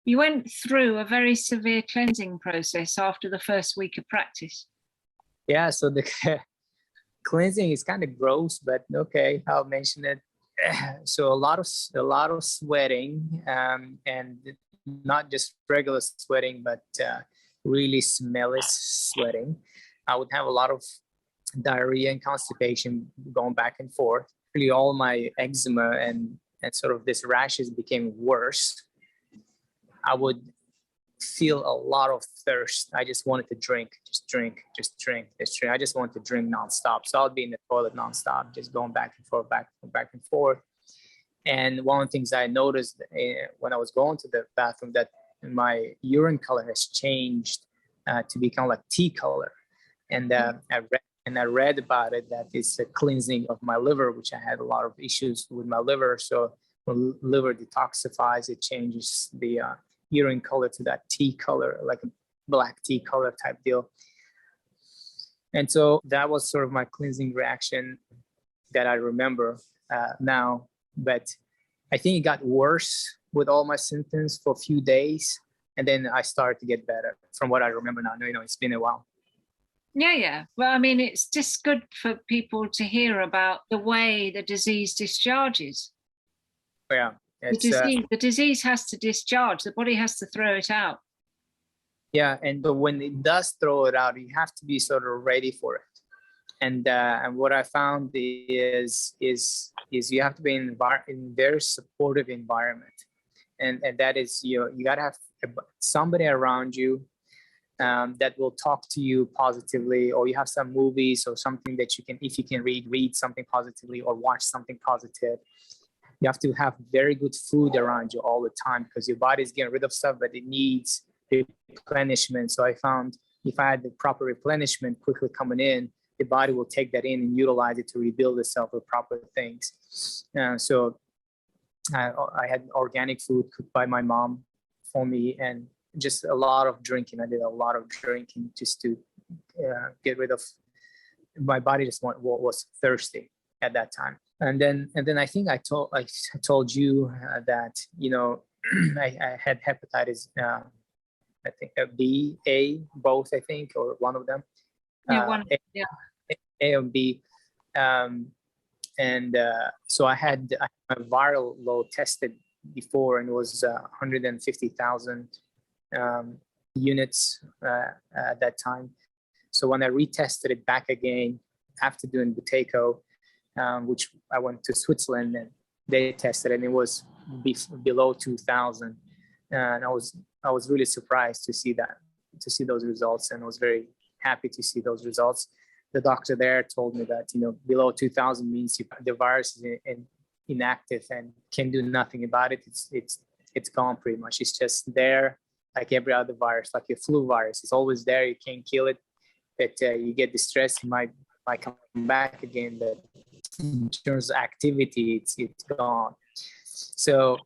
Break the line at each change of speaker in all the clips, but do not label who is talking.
You went through a very severe cleansing process after the first week of practice.
Yeah, so the cleansing is kind of gross, but okay, I'll mention it. So a lot of sweating, and not just regular sweating, but really smelly sweating. I would have a lot of diarrhea and constipation going back and forth. Really, all my eczema and sort of this rashes became worse. I would feel a lot of thirst. I just wanted to drink, just drink, just drink, just drink. I just wanted to drink nonstop. So I would be in the toilet nonstop, just going back and forth, back and forth. And one of the things I noticed when I was going to the bathroom, that my urine color has changed to become like tea color. And I read about it, that it's a cleansing of my liver, which I had a lot of issues with my liver. So when liver detoxifies, it changes the urine color to that tea color, like a black tea color type deal. And so that was sort of my cleansing reaction that I remember now. But I think it got worse with all my symptoms for a few days. And then I started to get better from what I remember now. You know, it's been a while.
Yeah. Well, I mean, it's just good for people to hear about the way the disease discharges.
Yeah.
The disease has to discharge. The body has to throw it out.
Yeah, and when it does throw it out, you have to be sort of ready for it. And what I found is you have to be in very supportive environment, and that is you got to have somebody around you that will talk to you positively, or you have some movies or something that you can, if you can read something positively or watch something positive. You have to have very good food around you all the time, because your body is getting rid of stuff, but it needs replenishment. So I found if I had the proper replenishment quickly coming in, the body will take that in and utilize it to rebuild itself with proper things. So I had organic food cooked by my mom for me, and just a lot of drinking. I did a lot of drinking just to get rid of, my body just was thirsty at that time. And then I think I told you that, you know, I had hepatitis, I think B, A, both, I think, or one of them.
Yeah,
A and B. So I had my viral load tested before, and it was 150,000 units at that time. So when I retested it back again after doing Buteyko, which I went to Switzerland and they tested it, and it was below 2,000. And I was really surprised to see those results, and I was very happy to see those results. The doctor there told me that, you know, below 2,000 means the virus is inactive and can do nothing about it. It's gone pretty much. It's just there like every other virus, like a flu virus. It's always there. You can't kill it. But you get distressed, it might come back again. But in terms of activity, it's gone. So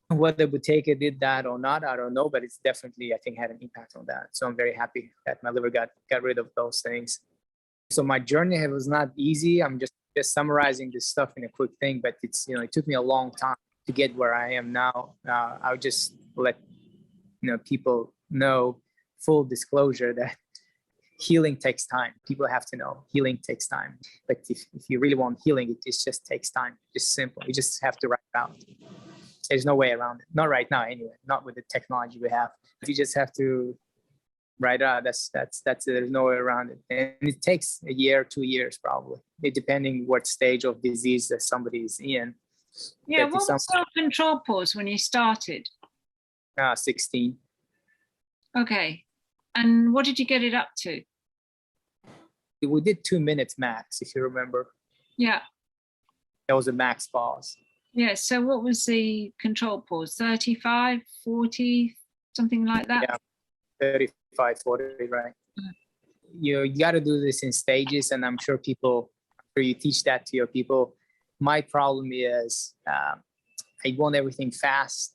whether Buteyko did that or not, I don't know, but it's definitely, I think, had an impact on that. So I'm very happy that my liver got rid of those things. So my journey was not easy. I'm just summarizing this stuff in a quick thing, but it's, you know, it took me a long time to get where I am now. I'll just let, you know, people know, full disclosure, that healing takes time. People have to know healing takes time. But if you really want healing, it just takes time. Just simple. You just have to write it out. There's no way around it. Not right now, anyway. Not with the technology we have. You just have to write it out. That's it. There's no way around it. And it takes a year, 2 years, probably, depending what stage of disease that somebody is in.
Yeah, what was your control pause when you started?
16.
Okay. And what did you get it up to?
We did 2 minutes max, if you remember.
Yeah.
That was a max pause.
Yeah. So what was the control pause? 35, 40, something like that?
Yeah, 35, 40, right. You got to do this in stages, and I'm sure you teach that to your people. My problem is I want everything fast.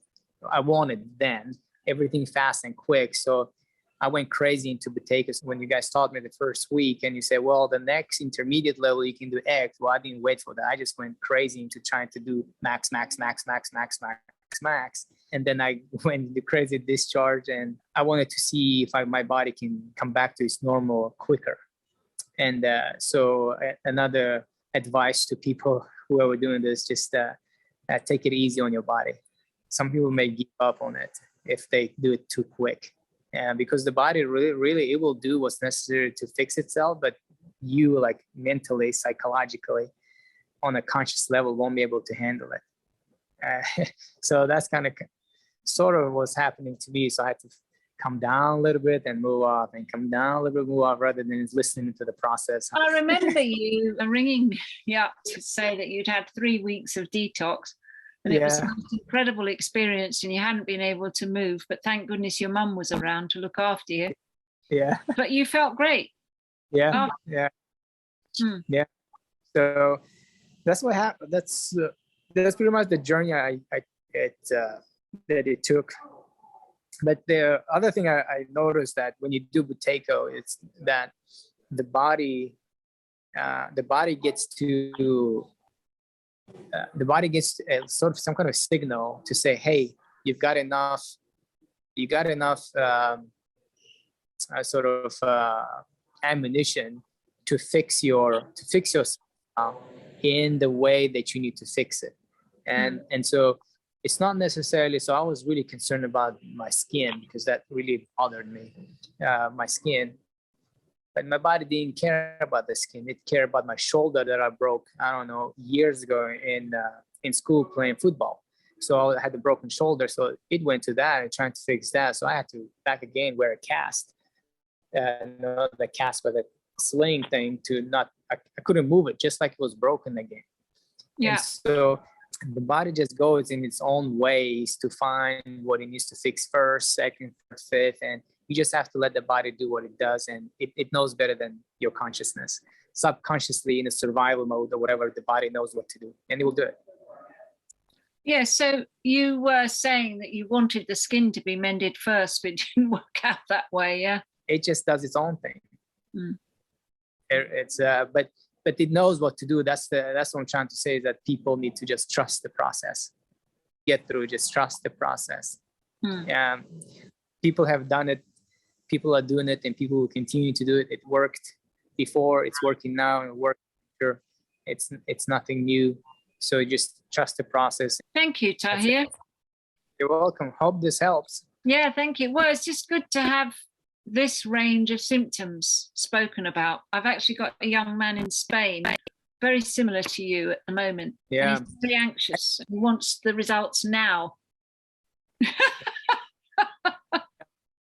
I wanted then everything fast and quick. So I went crazy into Buteyko when you guys taught me the first week, and you say, well, the next intermediate level, you can do X. Well, I didn't wait for that. I just went crazy into trying to do max. And then I went into crazy discharge, and I wanted to see if my body can come back to its normal quicker. And another advice to people who are doing this, just take it easy on your body. Some people may give up on it if they do it too quick. Because the body really, it will do what's necessary to fix itself, but you, like, mentally, psychologically, on a conscious level, won't be able to handle it. So that's kind of sort of what's happening to me. So I had to come down a little bit and move off, and come down a little bit, move off, rather than listening to the process.
I remember you ringing me up to say that you'd had 3 weeks of detox, and it was an incredible experience, and you hadn't been able to move, but thank goodness your mum was around to look after you.
Yeah.
But you felt great.
Yeah. Yeah. Yeah. So that's what happened. That's pretty much the journey that it took. But the other thing I noticed, that when you do Buteyko, it's that the body gets sort of some kind of signal to say, hey, you've got enough sort of ammunition to fix yourself in the way that you need to fix it. And so it's not necessarily, so I was really concerned about my skin, because that really bothered me, my skin. But my body didn't care about the skin. It cared about my shoulder that I broke, I don't know, years ago in school playing football. So I had a broken shoulder. So it went to that and trying to fix that. So I had to back again wear a cast. Not the cast, but a sling thing I couldn't move it, just like it was broken again.
Yeah.
And so the body just goes in its own ways to find what it needs to fix first, second, third, fifth, and you just have to let the body do what it does, and it knows better than your consciousness. Subconsciously, in a survival mode or whatever, the body knows what to do, and it will do it.
Yeah, so you were saying that you wanted the skin to be mended first, but it didn't work out that way, yeah?
It just does its own thing. But it knows what to do. That's what I'm trying to say, is that people need to just trust the process. Get through, just trust the process. People have done it, people are doing it, and people will continue to do it. It worked before, it's working now, and it worked later. It's nothing new. So just trust the process.
Thank you, Tahir.
You're welcome. Hope this helps.
Yeah, thank you. Well, it's just good to have this range of symptoms spoken about. I've actually got a young man in Spain, very similar to you at the moment.
Yeah.
And he's very anxious. He wants the results now.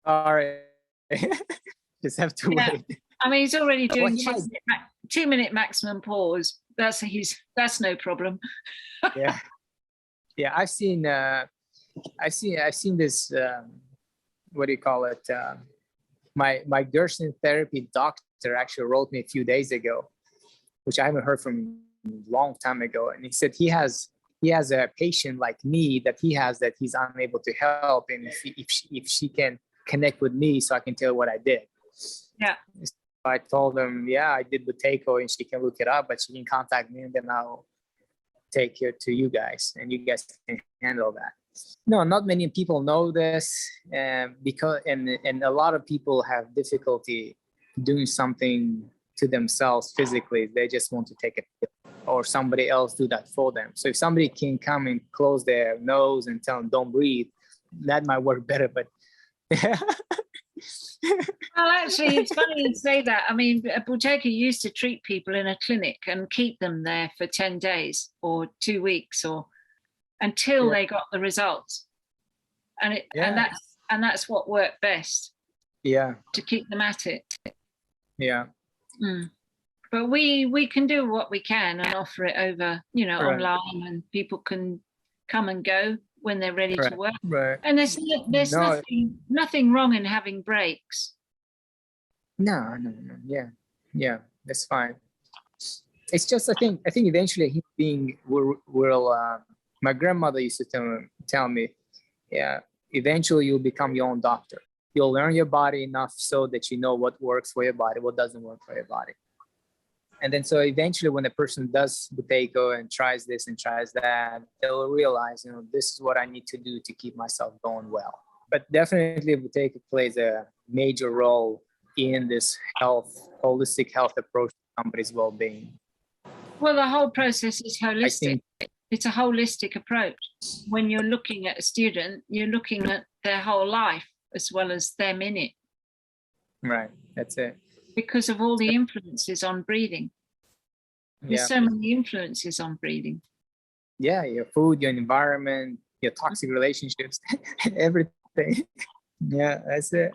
All right. Just have to wait.
I mean, he's already doing 2 minute maximum pause. That's no problem.
Yeah. I've seen this. What do you call it? My Gerson therapy doctor actually wrote me a few days ago, which I haven't heard from a long time ago, and he said he has a patient like me that he's unable to help, and if she can connect with me, so I can tell her what I did.
Yeah.
I told him, I did Buteyko, and she can look it up, but she can contact me, and then I'll take her to you guys, and you guys can handle that. No, not many people know this, because a lot of people have difficulty doing something to themselves physically. They just want to take it, or somebody else do that for them. So if somebody can come and close their nose and tell them don't breathe, that might work better. But
well, actually, it's funny you say that. I mean, Buteyko used to treat people in a clinic and keep them there for 10 days or 2 weeks or until they got the results. And that's what worked best. Yeah. To keep them at it. Yeah. But we can do what we can and offer it over, online, and people can come and go when they're ready to work. Right. And there's nothing wrong in having breaks.
No. Yeah, that's fine. It's just I think eventually human being will my grandmother used to tell me, eventually you'll become your own doctor. You'll learn your body enough so that you know what works for your body, what doesn't work for your body. And then so eventually when the person does Buteyko and tries this and tries that, they'll realize, you know, this is what I need to do to keep myself going well. But definitely Buteyko plays a major role in this holistic health approach to somebody's well-being.
Well, the whole process is holistic.
think-
It's a holistic approach. When you're looking at a student, you're looking at their whole life as well as them in it,
Right, that's it.
because of all the influences on breathing. There's
Yeah,
so many influences on breathing.
yeah, your food, your environment, your toxic relationships, everything. Yeah, that's it.